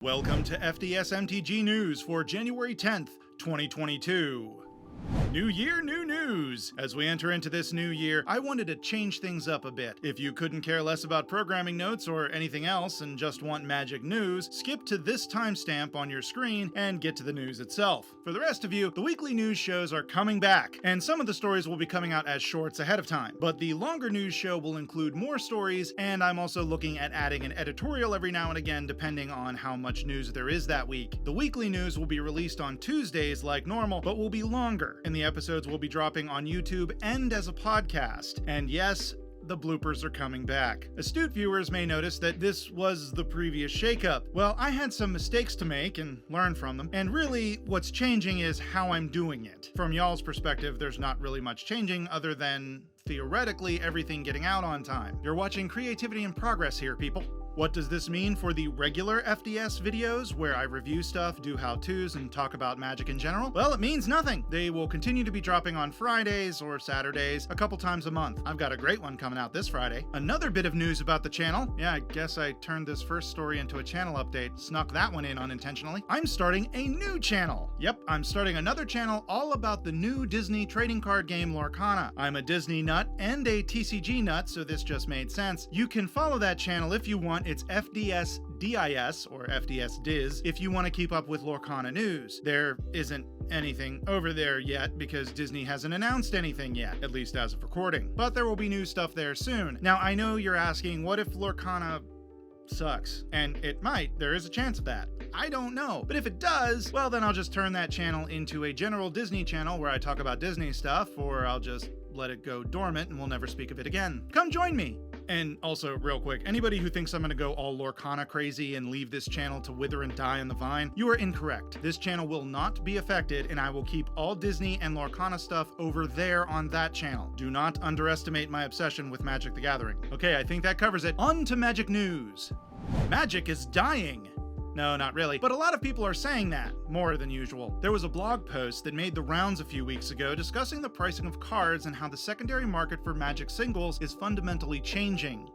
Welcome to FDSMTG News for January 10th, 2022. New year, new news! As we enter into this new year, I wanted to change things up a bit. If you couldn't care less about programming notes or anything else and just want magic news, skip to this timestamp on your screen and get to the news itself. For the rest of you, the weekly news shows are coming back, and some of the stories will be coming out as shorts ahead of time. But the longer news show will include more stories, and I'm also looking at adding an editorial every now and again depending on how much news there is that week. The weekly news will be released on Tuesdays like normal, but will be longer, and the episodes will be dropping on YouTube and as a podcast. And yes, the bloopers are coming back. Astute viewers may notice that this was the previous shakeup. Well, I had some mistakes to make and learn from them, and really what's changing is how I'm doing it. From y'all's perspective, there's not really much changing other than theoretically everything getting out on time. You're watching creativity and progress here, people. What does this mean for the regular FDS videos, where I review stuff, do how-tos, and talk about magic in general? Well, it means nothing. They will continue to be dropping on Fridays or Saturdays a couple times a month. I've got a great one coming out this Friday. Another bit of news about the channel. Yeah, I guess I turned this first story into a channel update, snuck that one in unintentionally. I'm starting a new channel. Yep, I'm starting another channel all about the new Disney trading card game Lorcana. I'm a Disney nut and a TCG nut, so this just made sense. You can follow that channel if you want. It's FDSDIS or FDSDIS if you want to keep up with Lorcana news. There isn't anything over there yet because Disney hasn't announced anything yet, at least as of recording. But there will be new stuff there soon. Now, I know you're asking, what if Lorcana sucks? And it might. There is a chance of that. I don't know. But if it does, well, then I'll just turn that channel into a general Disney channel where I talk about Disney stuff, or I'll just let it go dormant and we'll never speak of it again. Come join me! And also, real quick, anybody who thinks I'm gonna go all Lorcana crazy and leave this channel to wither and die on the vine, you are incorrect. This channel will not be affected, and I will keep all Disney and Lorcana stuff over there on that channel. Do not underestimate my obsession with Magic the Gathering. Okay, I think that covers it. On to Magic news. Magic is dying. No, not really, but a lot of people are saying that, more than usual. There was a blog post that made the rounds a few weeks ago discussing the pricing of cards and how the secondary market for Magic singles is fundamentally changing.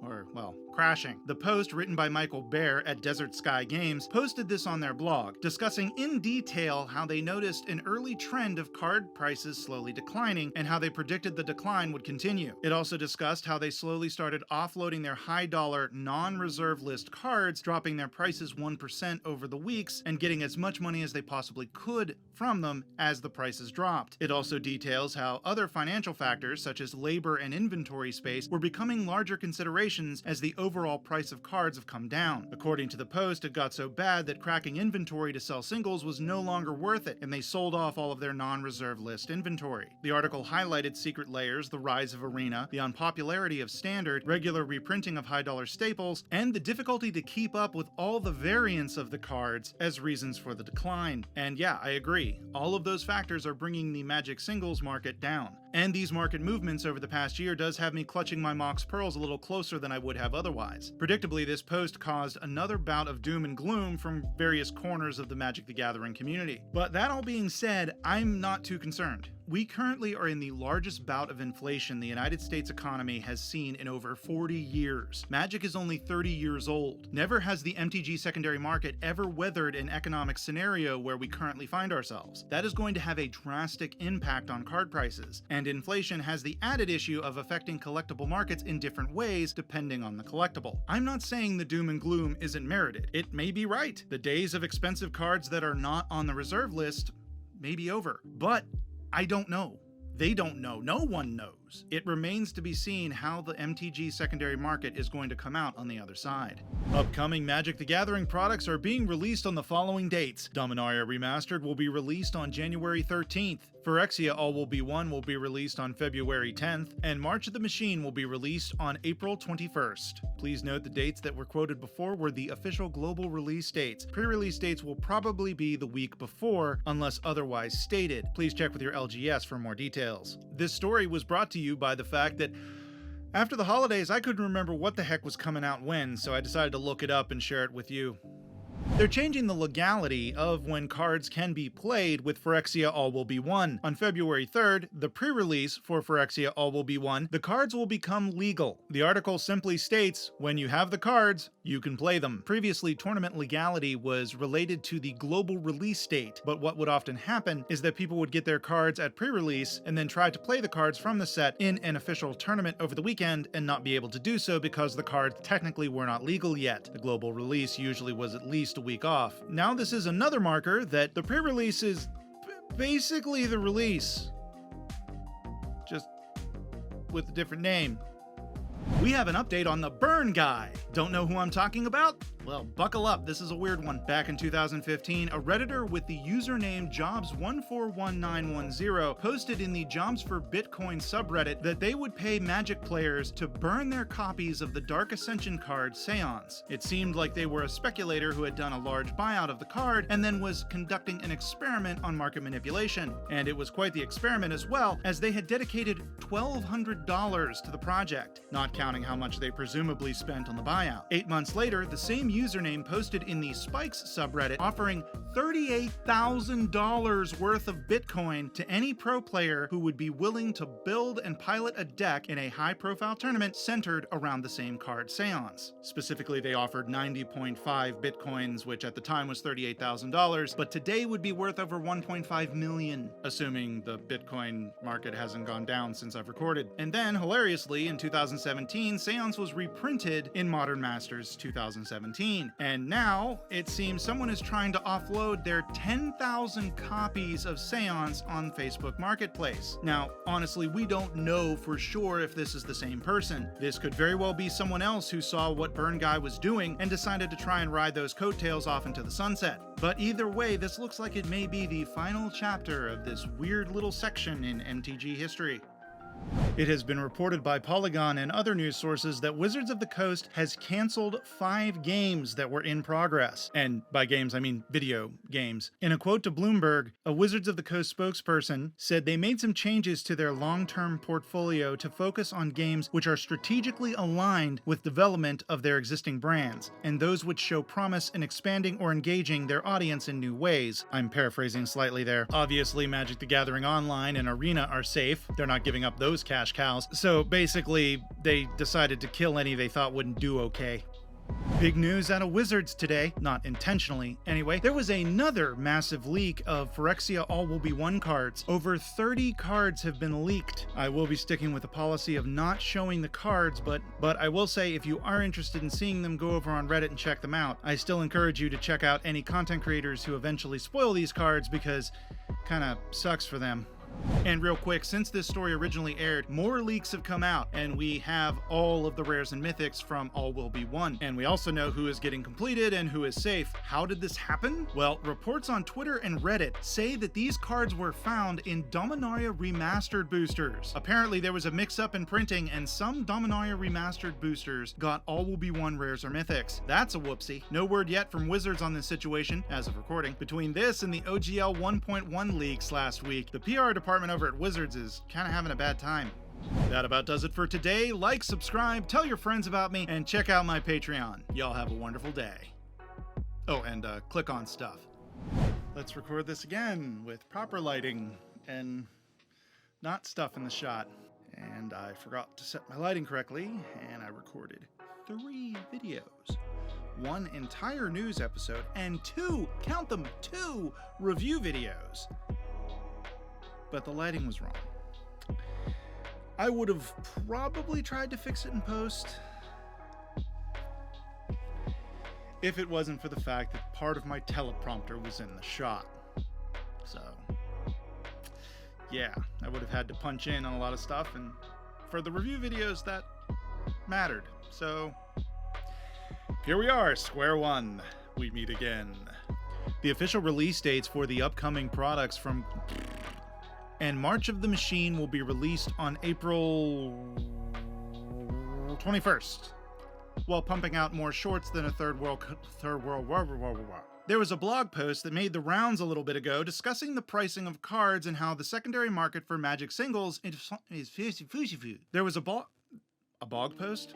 Or, well, crashing. The post, written by Michael Baer at Desert Sky Games, posted this on their blog, discussing in detail how they noticed an early trend of card prices slowly declining and how they predicted the decline would continue. It also discussed how they slowly started offloading their high-dollar, non-reserve list cards, dropping their prices 1% over the weeks, and getting as much money as they possibly could from them as the prices dropped. It also details how other financial factors, such as labor and inventory space, were becoming larger considerations as the overall price of cards have come down. According to the post, it got so bad that cracking inventory to sell singles was no longer worth it, and they sold off all of their non-reserve list inventory. The article highlighted secret layers, the rise of Arena, the unpopularity of Standard, regular reprinting of high-dollar staples, and the difficulty to keep up with all the variants of the cards as reasons for the decline. And yeah, I agree. All of those factors are bringing the Magic singles market down. And these market movements over the past year does have me clutching my Mox Pearls a little closer than I would have otherwise. Predictably, this post caused another bout of doom and gloom from various corners of the Magic the Gathering community. But that all being said, I'm not too concerned. We currently are in the largest bout of inflation the United States economy has seen in over 40 years. Magic is only 30 years old. Never has the MTG secondary market ever weathered an economic scenario where we currently find ourselves. That is going to have a drastic impact on card prices, and inflation has the added issue of affecting collectible markets in different ways depending on the collectible. I'm not saying the doom and gloom isn't merited. It may be right. The days of expensive cards that are not on the reserve list may be over, but I don't know. They don't know. No one knows. It remains to be seen how the MTG secondary market is going to come out on the other side. Upcoming Magic the Gathering products are being released on the following dates. Dominaria Remastered will be released on January 13th. Phyrexia All Will Be One will be released on February 10th, and March of the Machine will be released on April 21st. Please note the dates that were quoted before were the official global release dates. Pre-release dates will probably be the week before, unless otherwise stated. Please check with your LGS for more details. This story was brought to you by the fact that after the holidays, I couldn't remember what the heck was coming out when, so I decided to look it up and share it with you. They're changing the legality of when cards can be played with Phyrexia All Will Be One. On February 3rd, the pre-release for Phyrexia All Will Be One, the cards will become legal. The article simply states, when you have the cards, you can play them. Previously, tournament legality was related to the global release date, but what would often happen is that people would get their cards at pre-release and then try to play the cards from the set in an official tournament over the weekend and not be able to do so because the cards technically were not legal yet. The global release usually was at least a week off. Now this is another marker that the pre-release is basically the release, just with a different name. We have an update on the burn guy. Don't know who I'm talking about? Well, buckle up, this is a weird one. Back in 2015, a Redditor with the username jobs141910 posted in the Jobs for Bitcoin subreddit that they would pay Magic players to burn their copies of the Dark Ascension card Seance. It seemed like they were a speculator who had done a large buyout of the card and then was conducting an experiment on market manipulation. And it was quite the experiment as well, as they had dedicated $1,200 to the project, not counting how much they presumably spent on the buyout. 8 months later, the same username posted in the Spikes subreddit offering $38,000 worth of Bitcoin to any pro player who would be willing to build and pilot a deck in a high-profile tournament centered around the same card Seance. Specifically, they offered 90.5 Bitcoins, which at the time was $38,000, but today would be worth over 1.5 million, assuming the Bitcoin market hasn't gone down since I've recorded. And then, hilariously, in 2017, Seance was reprinted in Modern Masters 2017. And now, it seems someone is trying to offload their 10,000 copies of Seance on Facebook Marketplace. Now, honestly, we don't know for sure if this is the same person. This could very well be someone else who saw what Burn Guy was doing and decided to try and ride those coattails off into the sunset. But either way, this looks like it may be the final chapter of this weird little section in MTG history. It has been reported by Polygon and other news sources that Wizards of the Coast has canceled 5 games that were in progress. And by games, I mean video games. In a quote to Bloomberg, a Wizards of the Coast spokesperson said they made some changes to their long-term portfolio to focus on games which are strategically aligned with development of their existing brands, and those which show promise in expanding or engaging their audience in new ways. I'm paraphrasing slightly there. Obviously, Magic the Gathering Online and Arena are safe. They're not giving up those cash cows. So basically, they decided to kill any they thought wouldn't do okay. Big news out of Wizards today, not intentionally anyway. There was another massive leak of Phyrexia All Will Be One cards. Over 30 cards have been leaked. I will be sticking with the policy of not showing the cards, but I will say if you are interested in seeing them, go over on Reddit and check them out. I still encourage you to check out any content creators who eventually spoil these cards because it kinda sucks for them. And real quick, since this story originally aired, more leaks have come out, and we have all of the rares and mythics from All Will Be One. And we also know who is getting completed and who is safe. How did this happen? Well, reports on Twitter and Reddit say that these cards were found in Dominaria Remastered boosters. Apparently, there was a mix-up in printing, and some Dominaria Remastered boosters got All Will Be One rares or mythics. That's a whoopsie. No word yet from Wizards on this situation, as of recording. Between this and the OGL 1.1 leaks last week, the PR department over at Wizards is kind of having a bad time. That about does it for today. Like, subscribe, tell your friends about me, and check out my Patreon. Y'all have a wonderful day. Oh, and click on stuff. Let's record this again with proper lighting and not stuff in the shot. And I forgot to set my lighting correctly, and I recorded 3 videos. 1 entire news episode and 2, count them, 2 review videos. But the lighting was wrong. I would have probably tried to fix it in post if it wasn't for the fact that part of my teleprompter was in the shot. So, yeah, I would have had to punch in on a lot of stuff, and for the review videos, that mattered. So, here we are, square one. We meet again. The official release dates for the upcoming products from... And March of the Machine will be released on April 21st, while pumping out more shorts than a third world. There was a blog post that made the rounds a little bit ago discussing the pricing of cards and how the secondary market for Magic singles is There was a bog post?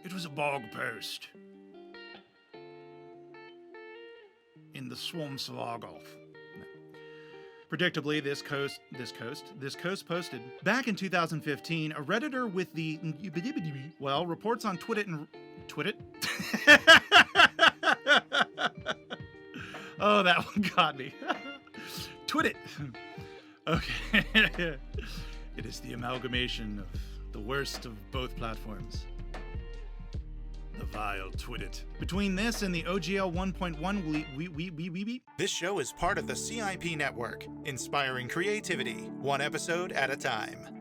It was a bog post. in the Swamsvogel. Predictably, this coast posted. Back in 2015, a Redditor with the, reports on Twittit. Oh, that one got me. Twittit. Okay. It is the amalgamation of the worst of both platforms. The vile Twittit. Between this and the OGL 1.1, This show is part of the CIP network, inspiring creativity, one episode at a time.